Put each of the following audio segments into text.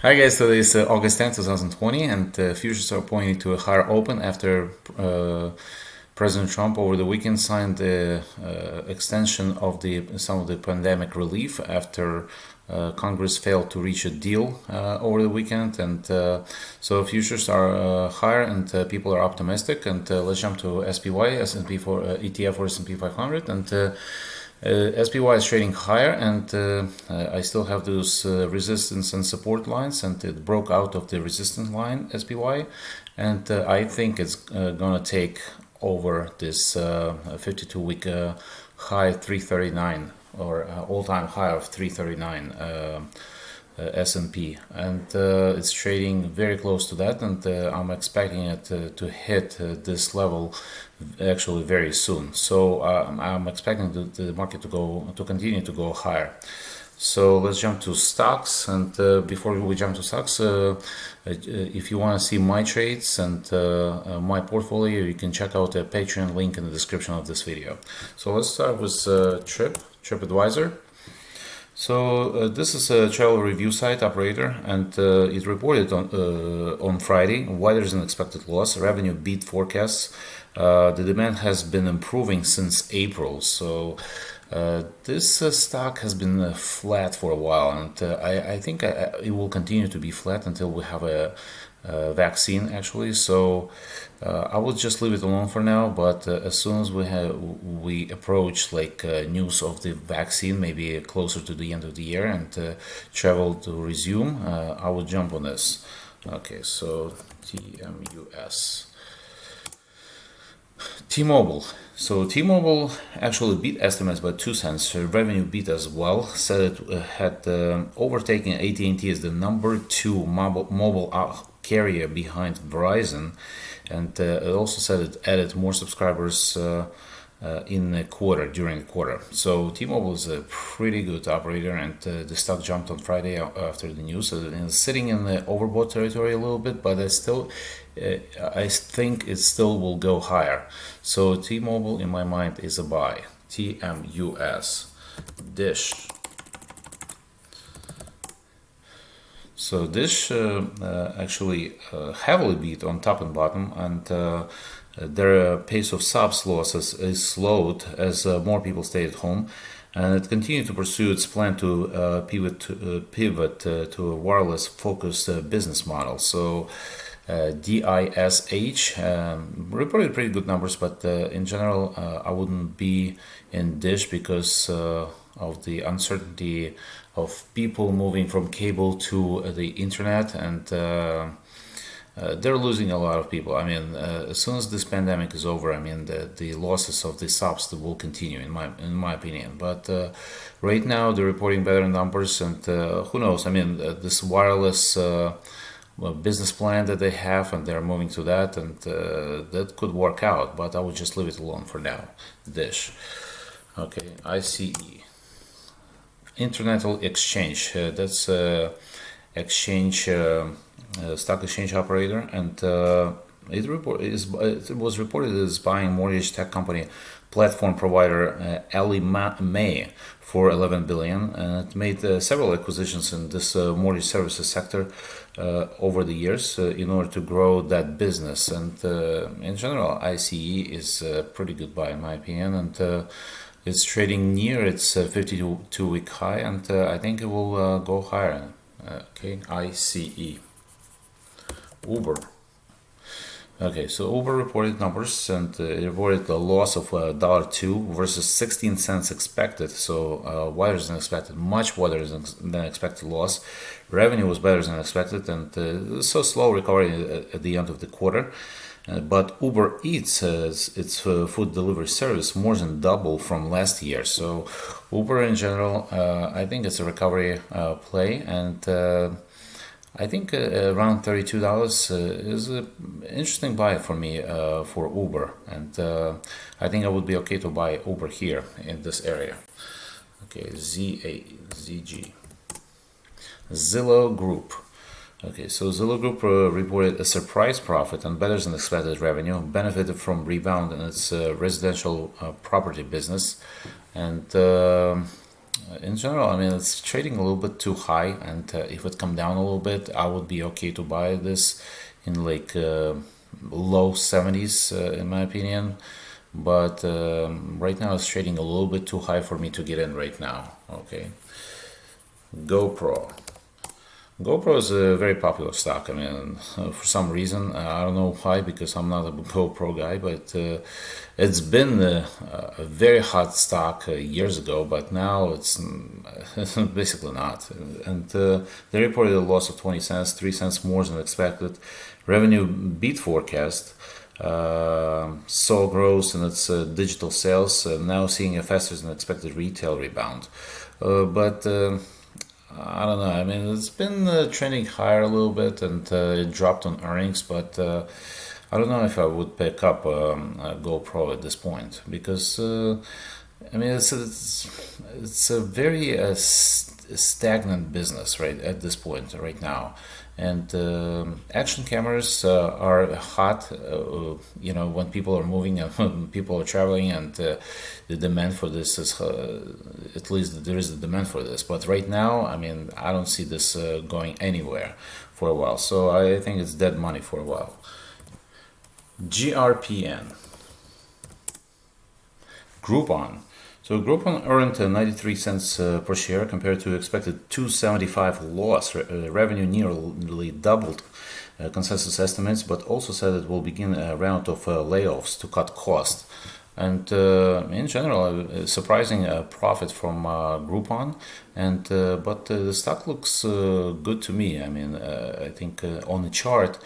Hi guys, today is August 10th, 2020, and futures are pointing to a higher open after President Trump over the weekend signed the extension of some of the pandemic relief after Congress failed to reach a deal over the weekend, and so futures are higher and people are optimistic. And let's jump to SPY, S&P for ETF for S&P 500, and SPY is trading higher, and I still have those resistance and support lines, and it broke out of the resistance line SPY, and I think it's gonna take over this 52-week high 339 or all-time high of 339 S&P, and it's trading very close to that, and I'm expecting it to hit this level actually very soon. So I'm expecting the market to continue to go higher. So let's jump to stocks, and before we jump to stocks, if you want to see my trades and my portfolio, you can check out the Patreon link in the description of this video. So let's start with TripAdvisor. So this is a travel review site operator, and it reported on Friday wider than expected loss. Revenue beat forecasts. The demand has been improving since April. So this stock has been flat for a while, and I think it will continue to be flat until we have a vaccine actually. So I will just leave it alone for now, but as soon as we approach like news of the vaccine, maybe closer to the end of the year, and travel to resume, I will jump on this. Okay, so TMUS. T-Mobile. So T-Mobile actually beat estimates by 2 cents. Revenue beat as well. Said it had overtaken AT&T as the number 2 mobile carrier behind Verizon, and it also said it added more subscribers in a quarter, during the quarter. So T-Mobile is a pretty good operator, and the stock jumped on Friday after the news. It's sitting in the overbought territory a little bit, but I think it still will go higher. So T-Mobile in my mind is a buy. TMUS. Dish. So Dish actually heavily beat on top and bottom, and their pace of subs losses is slowed as more people stay at home, and it continued to pursue its plan to pivot to a wireless focused business model. So DISH reported pretty good numbers, but in general I wouldn't be in Dish because of the uncertainty of people moving from cable to the internet, and they're losing a lot of people. I mean, as soon as this pandemic is over, I mean, the losses of the subs will continue, in my opinion. But right now, they're reporting better numbers, and who knows? I mean, this wireless business plan that they have, and they're moving to that, and that could work out. But I would just leave it alone for now. Dish. Okay, ICE. Intercontinental Exchange. That's exchange. Stock exchange operator, and it was reported as buying mortgage tech company platform provider Ellie Mae for 11 billion, and it made several acquisitions in this mortgage services sector over the years in order to grow that business. And in general, ICE is a pretty good buy in my opinion, and it's trading near its 52-week high, and I think it will go higher. Okay, ICE. Uber. Okay, so Uber reported numbers, and it reported a loss of $1.02 versus 16 cents expected. So wider than expected, much wider than expected loss. Revenue was better than expected, and so slow recovery at the end of the quarter. But Uber Eats has its food delivery service more than double from last year. So Uber in general, I think it's a recovery play, and I think around $32 is an interesting buy for me for Uber, and I think I would be okay to buy Uber here in this area. Okay, ZG. Zillow Group. Okay, so Zillow Group reported a surprise profit and better than expected revenue, benefited from rebound in its residential property business, and In general, I mean, it's trading a little bit too high, and if it come down a little bit, I would be okay to buy this in like low 70s, in my opinion. But right now, it's trading a little bit too high for me to get in right now. Okay, GoPro. GoPro is a very popular stock. I mean, for some reason, I don't know why, because I'm not a GoPro guy, but it's been a very hot stock years ago, but now it's basically not. And they reported a loss of 20 cents, 3 cents more than expected. Revenue beat forecast. Saw growth in its digital sales, now seeing a faster than expected retail rebound. But I don't know. I mean, it's been trending higher a little bit, and it dropped on earnings. But I don't know if I would pick up a GoPro at this point, because I mean it's a very stagnant business right at this point right now. And action cameras are hot, when people are moving and when people are traveling, and the demand for this is, at least there is a demand for this. But right now, I mean, I don't see this going anywhere for a while. So I think it's dead money for a while. GRPN. Groupon. So Groupon earned 93 cents per share compared to expected 275 loss. Revenue nearly doubled consensus estimates, but also said it will begin a round of layoffs to cut costs. And in general, surprising profit from Groupon, and but the stock looks good to me. I mean, I think on the chart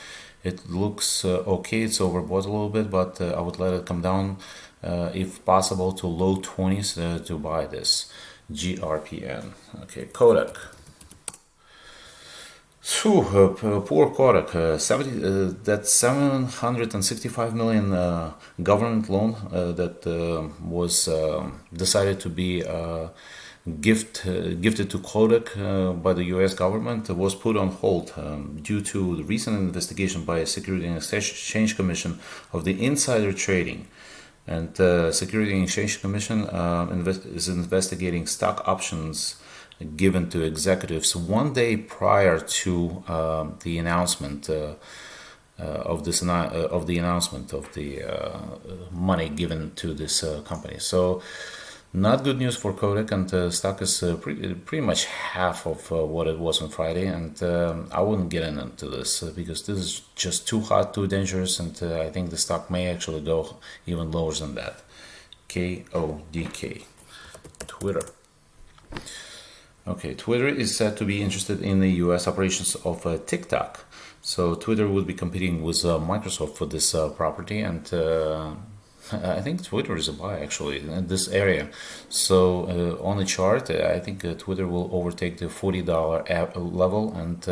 it looks okay. It's overbought a little bit, but I would let it come down, if possible, to low 20s to buy this GRPN. Okay, Kodak. Poor Kodak. That 765 million government loan that was decided to be gifted to Kodak by the U.S. government was put on hold due to the recent investigation by a Securities and Exchange Commission of the insider trading. And Securities and Exchange Commission is investigating stock options given to executives 1 day prior to the announcement of the announcement of the money given to this company. So, not good news for Kodak, and the stock is pretty much half of what it was on Friday, and I wouldn't get into this because this is just too hot, too dangerous, and I think the stock may actually go even lower than that. KODK. Twitter. Okay, Twitter is said to be interested in the US operations of TikTok. So Twitter would be competing with Microsoft for this property, and I think Twitter is a buy actually in this area. So on the chart, I think Twitter will overtake the $40 level, and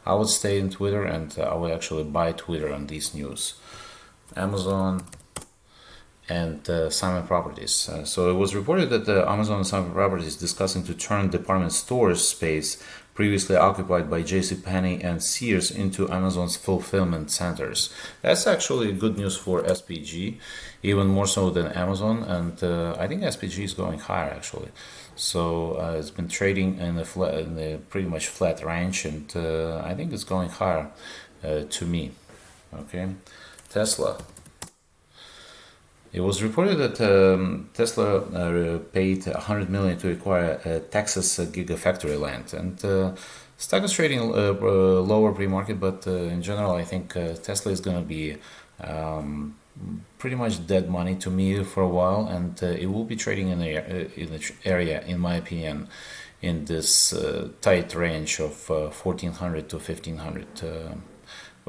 I would stay in Twitter, and I would actually buy Twitter on these news. Amazon and Simon Properties. So it was reported that Amazon and Simon Properties discussing to turn department stores space previously occupied by JCPenney and Sears into Amazon's fulfillment centers. That's actually good news for SPG, even more so than Amazon, and I think SPG is going higher actually. So it's been trading in a pretty much flat range, and I think it's going higher to me. Okay, Tesla. It was reported that Tesla paid $100 million to acquire Texas Gigafactory land, and stock is trading lower pre-market, but in general, I think Tesla is going to be pretty much dead money to me for a while, and it will be trading in the area, in my opinion, in this tight range of 1400 to 1500.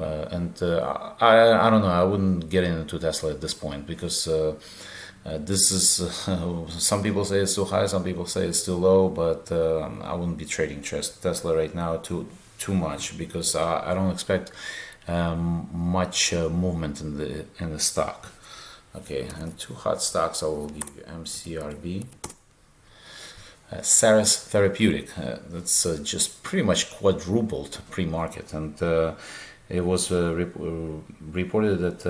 I don't know. I wouldn't get into Tesla at this point because this is some people say it's too high, some people say it's too low, but I wouldn't be trading Tesla right now too much because I don't expect much movement in the stock. Okay, and two hot stocks I will give you: MCRB. Saris Therapeutic, that's just pretty much quadrupled pre-market, and it was reported that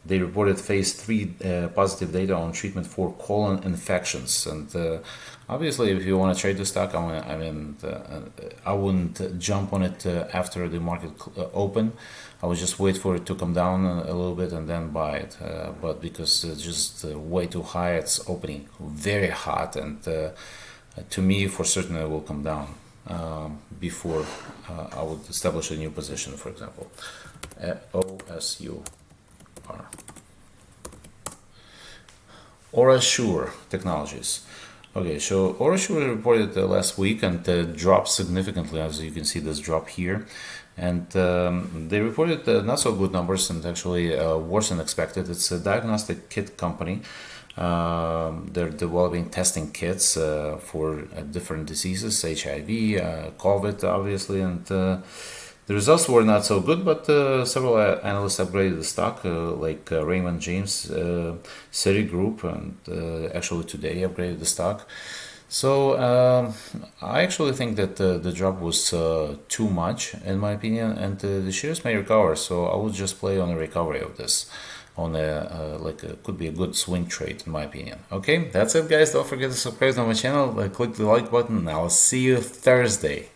they reported phase 3 positive data on treatment for colon infections. And obviously, if you want to trade the stock, I wouldn't jump on it after the market open. I would just wait for it to come down a little bit and then buy it. But because it's just way too high, it's opening very hot, and to me, for certain, it will come down before I would establish a new position, for example. OSUR. ORCL Technologies. Okay, so ORCL reported last week and dropped significantly, as you can see this drop here. And they reported not so good numbers, and actually worse than expected. It's a diagnostic kit company. They're developing testing kits for different diseases, HIV, COVID, obviously, and the results were not so good, but several analysts upgraded the stock, like Raymond James, Citigroup, and actually today upgraded the stock. So I actually think that the drop was too much, in my opinion, and the shares may recover. So I would just play on a recovery of this, on could be a good swing trade, in my opinion. Okay, that's it, guys. Don't forget to subscribe to my channel, click the like button, and I'll see you Thursday.